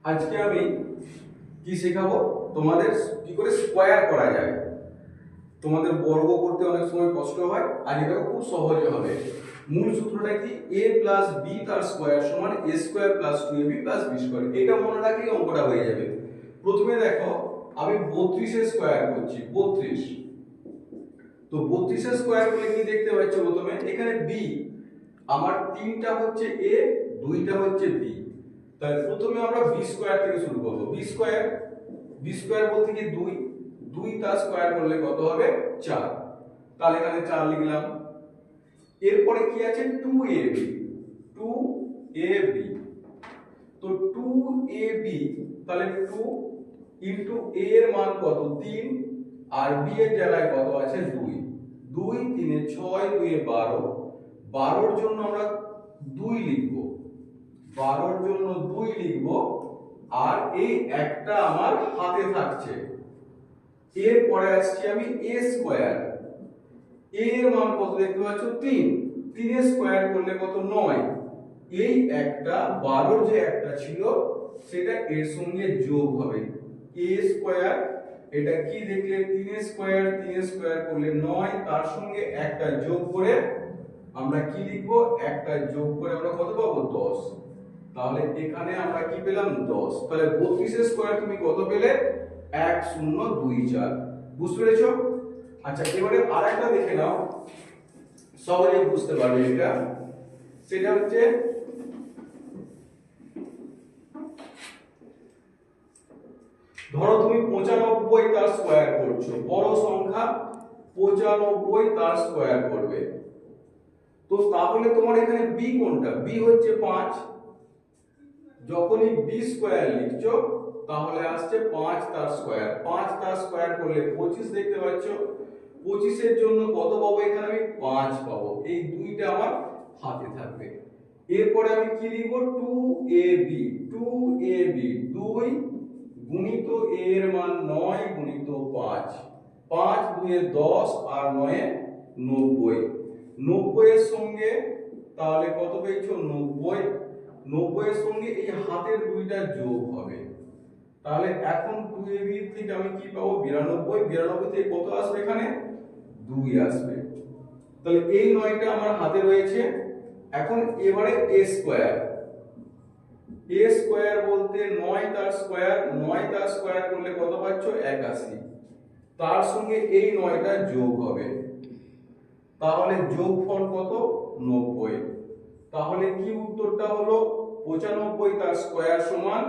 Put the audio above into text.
আজকে আমি কি শেখাবো তোমাদের কি করে স্কোয়ার করা যায়। তোমাদের বর্গ করতে অনেক সময় কষ্ট হয়, আর এটা খুব সহজে হবে। মূল সূত্রটা কি, a প্লাস b তার স্কোয়ার সমান a square plus 2ab plus b square. এটা মনে রাখলেই অঙ্কটা হয়ে যাবে। প্রথমে দেখো, আমি 32 এর স্কোয়ার করছি, 32। তো 32 এর স্কোয়ার করলে কি দেখতে পাচ্ছ, প্রথমে এখানে b, আমার 3টা হচ্ছে a, 2টা হচ্ছে b। তাহলে প্রথমে আমরা b স্কয়ার থেকে শুরু করব। b স্কয়ার বলতে কি 2, 2 তার স্কয়ার করলে কত হবে 4। তাহলে এখানে 4 লিখলাম। এরপরে কি আছে 2ab, 2ab। তো 2ab, তাহলে 2 ইনটু a এর মান কত 3, আর b এর জায়গায় কত আছে 2। 2 3 এ 6, 2 এ 12, 12 এর জন্য আমরা 2 লিখব, 12 এর জন্য 2 লিখব। আর এই একটা আমার হাতে থাকছে। এরপরে আসছি আমি a স্কয়ার। a এর মান কত দেখতে পাচ্ছ 3, 3 এর স্কয়ার করলে কত 9। এই একটা 12 যে একটা ছিল সেটা এর সঙ্গে যোগ হবে। a স্কয়ার, এটা কি দেখলে 3 এর স্কয়ার, 3 এর স্কয়ার করলে 9, তার সঙ্গে একটা যোগ করে আমরা কি লিখবো, একটা যোগ করে আমরা কত পাবো 10। তাহলে এখানে আমরা কি পেলাম 10। তাহলে 32 এর স্কয়ার তুমি কত পেলে 1024। বুঝতে পেরেছো? আচ্ছা, এবারে আরেকটা দেখে নাও, সহজেই বুঝতে পারবে এটা। সেটা হচ্ছে ধরো তুমি 95 তার স্কয়ার করছো, বড় সংখ্যা 95 তার স্কয়ার করবে। তো তাহলে তোমার এখানে b কোনটা, b হচ্ছে 5। যখনই b স্কয়ার লিখছো তাহলে আসছে 5 তার স্কয়ার। 5 তার স্কয়ার করলে 25 দেখতে পাচ্ছ। 25 এর জন্য কত পাবো, এখানে আমি 5 পাবো। এই দুইটা আমার হাতে থাকবে। এরপরে আমি কি লিখব 2ab, 2ab 2 গুণিত a এর মান 9 গুণিত 5, 5 2 এ 10 আর 9 এ 90। 90 এর সঙ্গে তাহলে কত পেয়েছো 90, 90 এর সঙ্গে এই হাতের দুইটা যোগ হবে। তাহলে এখন 2ab থেকে আমি কি পাবো 92, 92 থেকে কত আসবে এখানে 2 আসবে। তাহলে এই 9টা আমার হাতে রয়েছে। এখন এবারে a স্কয়ার, a স্কয়ার বলতে 9 তার স্কয়ার, 9 তার স্কয়ার করলে কত পাচ্ছ 81, তার সঙ্গে এই 9টা যোগ হবে। তাহলে যোগফল কত 90। তাহলে কি উত্তরটা হলো 95 তার স্কয়ার সমান